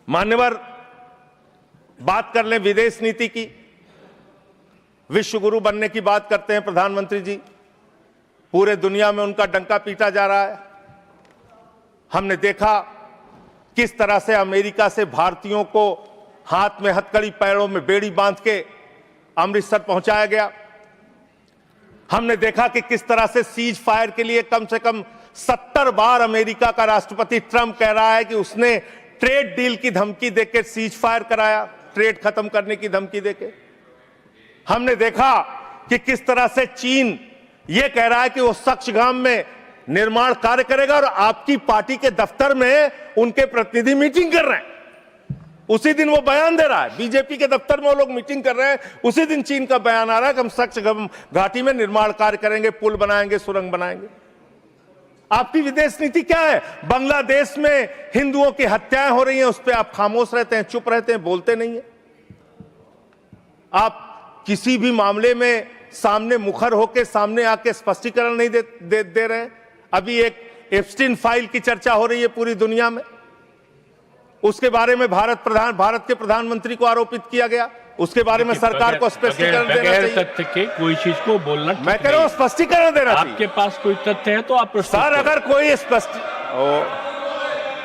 मान्यवर, बात कर लें विदेश नीति की। विश्व गुरु बनने की बात करते हैं प्रधानमंत्री जी, पूरे दुनिया में उनका डंका पीटा जा रहा है। हमने देखा किस तरह से अमेरिका से भारतीयों को हाथ में हथकड़ी पैरों में बेड़ी बांध के अमृतसर पहुंचाया गया। हमने देखा कि किस तरह से सीज फायर के लिए कम से कम 70 बार अमेरिका का राष्ट्रपति ट्रंप कह रहा है कि उसने ट्रेड डील की धमकी देकर सीज फायर कराया, ट्रेड खत्म करने की धमकी देके। हमने देखा कि किस तरह से चीन यह कह रहा है कि वो सक्सगाम में निर्माण कार्य करेगा और आपकी पार्टी के दफ्तर में उनके प्रतिनिधि मीटिंग कर रहे हैं। उसी दिन वो बयान दे रहा है, बीजेपी के दफ्तर में वो लोग मीटिंग कर रहे हैं, उसी दिन चीन का बयान आ रहा है कि हम सक्सगाम घाटी में निर्माण कार्य करेंगे, पुल बनाएंगे, सुरंग बनाएंगे। आपकी विदेश नीति क्या है? बांग्लादेश में हिंदुओं की हत्याएं हो रही हैं, उस पर आप खामोश रहते हैं, चुप रहते हैं, बोलते नहीं है। आप किसी भी मामले में सामने मुखर होकर सामने आके स्पष्टीकरण नहीं दे रहे हैं। अभी एक एप्स्टीन फाइल की चर्चा हो रही है पूरी दुनिया में, उसके बारे में भारत के प्रधानमंत्री को आरोपित किया गया, उसके बारे में सरकार को स्पष्टीकरण देना चाहिए। तथ्य के कोई चीज को बोलना, मैं कह रहा हूं स्पष्टीकरण देना चाहिए। आपके पास कोई तथ्य है तो आप सर, अगर कोई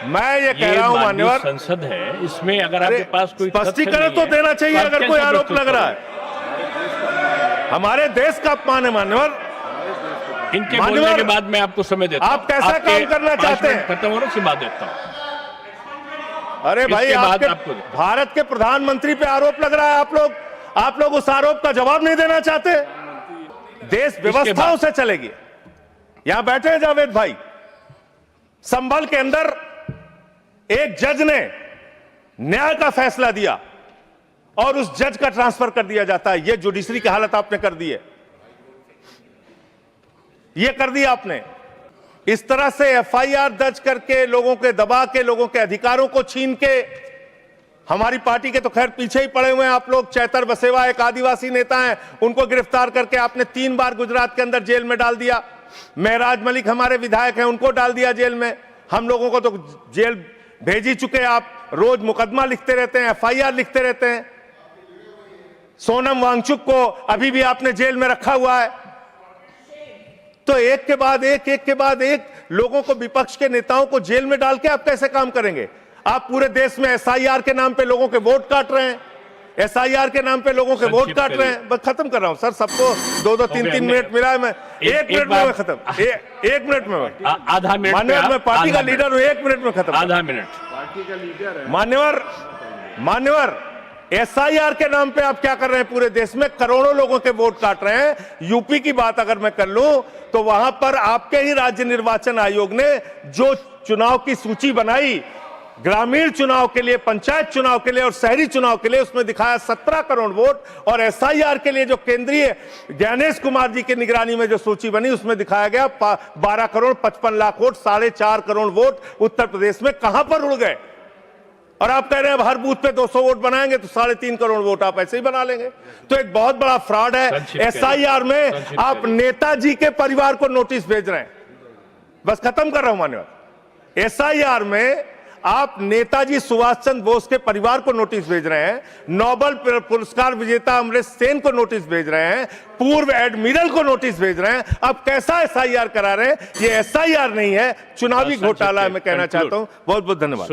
मैं ये कह रहा हूं मान्यवर, संसद है, इसमें अगर आपके पास कोई स्पष्टीकरण तो देना चाहिए। अगर कोई आरोप लग रहा है, हमारे देश का अपमान है मान्यवर। इनके बोलने के बाद मैं आपको समय देता हूं। आप कैसा काम करना चाहते हैं? खत्म हो रहा है, बात देता हूं। अरे भाई, आपके भारत के प्रधानमंत्री पे आरोप लग रहा है, आप लोग उस आरोप का जवाब नहीं देना चाहते। देश व्यवस्थाओं से चलेगी। यहां बैठे हैं जावेद भाई, संभल के अंदर एक जज ने न्याय का फैसला दिया और उस जज का ट्रांसफर कर दिया जाता है। यह जुडिशरी की हालत आपने कर दी है, यह कर दिया आपने। इस तरह से एफआईआर दर्ज करके, लोगों के दबा के, लोगों के अधिकारों को छीन के, हमारी पार्टी के तो खैर पीछे ही पड़े हुए हैं आप लोग। चैतर बसेवा एक आदिवासी नेता हैं, उनको गिरफ्तार करके आपने 3 बार गुजरात के अंदर जेल में डाल दिया। महराज मलिक हमारे विधायक हैं, उनको डाल दिया जेल में। हम लोगों को तो जेल भेज ही चुके। आप रोज मुकदमा लिखते रहते हैं, एफआईआर लिखते रहते हैं। सोनम वांगचुक को अभी भी आपने जेल में रखा हुआ है। तो एक के बाद एक लोगों को, विपक्ष के नेताओं को जेल में डाल के आप कैसे काम करेंगे? आप पूरे देश में एसआईआर के नाम पे लोगों के वोट काट रहे हैं, एसआईआर के नाम पे लोगों के वोट काट रहे हैं। बस खत्म कर रहा हूं सर, सबको 2-2, 3-3 मिनट मिला है। मैं 1 मिनट में खत्म, 1 मिनट में, आधा मिनट। मान्यवर, मैं पार्टी का लीडर हूं, 1 मिनट में खत्म। आधा मिनट पार्टी का लीडर है मान्यवर, एसआईआर के नाम पे आप क्या कर रहे हैं? पूरे देश में करोड़ों लोगों के वोट काट रहे हैं। यूपी की बात अगर मैं कर लूं तो वहां पर आपके ही राज्य निर्वाचन आयोग ने जो चुनाव की सूची बनाई, ग्रामीण चुनाव के लिए, पंचायत चुनाव के लिए और शहरी चुनाव के लिए, उसमें दिखाया 17 करोड़ वोट। और एसआईआर के लिए जो केंद्रीय ज्ञानेश कुमार जी की निगरानी में जो सूची बनी, उसमें दिखाया गया 12 करोड़ 55 लाख वोट, 4.5 करोड़ वोट उत्तर प्रदेश में कहां पर उड़ गए? और आप कह रहे हैं हर बूथ पे 200 वोट बनाएंगे तो 3.5 करोड़ वोट आप ऐसे ही बना लेंगे। तो एक बहुत बड़ा फ्रॉड है। एसआईआर में आप नेताजी के परिवार को नोटिस भेज रहे हैं। बस खत्म कर रहा हूं मान्यवर, एसआईआर में आप नेताजी सुभाष चंद्र बोस के परिवार को नोटिस भेज रहे हैं, नोबेल पुरस्कार विजेता अमर्त्य सेन को नोटिस भेज रहे हैं, पूर्व एडमिरल को नोटिस भेज रहे हैं। अब कैसा एसआईआर करा रहे हैं? ये एसआईआर नहीं है, चुनावी घोटाला है। मैं कहना चाहता हूं। बहुत बहुत धन्यवाद।